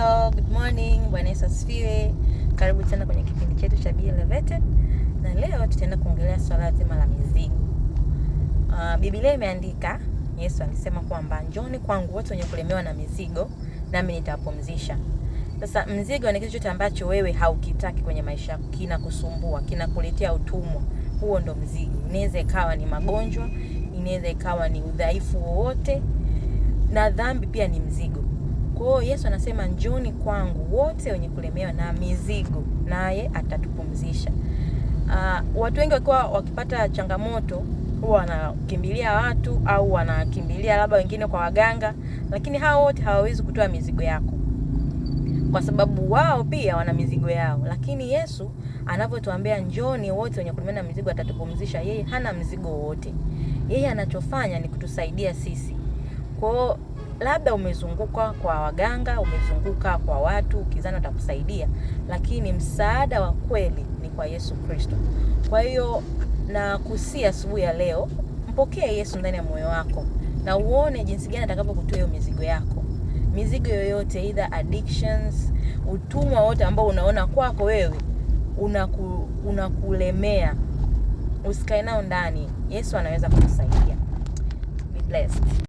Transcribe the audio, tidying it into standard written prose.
Hello, good morning. Bwana Yesu asifiwe. Karibu tena kwenye kipindi chetu cha Be Elevated. Na leo tutaenda kuongelea swala zima la mizigo. Biblia imeandika, Yesu alisema kwamba njooni kwangu wote wenye kulemewa na mizigo, nami nitawapumzisha. Sasa mzigo ni kitu chote ambacho wewe haukitaki kwenye maisha yako, kinakusumbua, kinakuletea utumwa. Huo ndo mzigo. Inaweza ikawa ni magonjwa, inaweza ikawa ni udhaifu wowote, na dhambi pia ni mzigo. Kwa hiyo Yesu anasema njooni kwangu wote wenye kulemewa na mizigo, naye atatupumzisha. Watu wengi wakipata changamoto huwa wanakimbilia watu au wanakimbilia labda wengine kwa waganga, lakini hao wote hawawezi kutoa mizigo yako, kwa sababu wao pia wana mizigo yao. Lakini Yesu anapotuambia njooni wote wenye kulemewa na mizigo atatupumzisha, yeye hana mzigo wote. Yeye anachofanya ni kutusaidia sisi. Kwa hiyo labda umezunguka kwa waganga, umezunguka kwa watu ukizana atakusaidia, lakini msaada wa kweli ni kwa Yesu Kristo. Kwa hiyo na kusia asubuhi ya leo, mpokee Yesu ndani ya moyo wako na uone jinsi gani atakapokutoa hiyo mizigo yako. Mizigo yoyote, either addictions, utumwa wote ambao unaona kwako wewe unakulemea, usikae nao ndani. Yesu anaweza kukusaidia. Be blessed.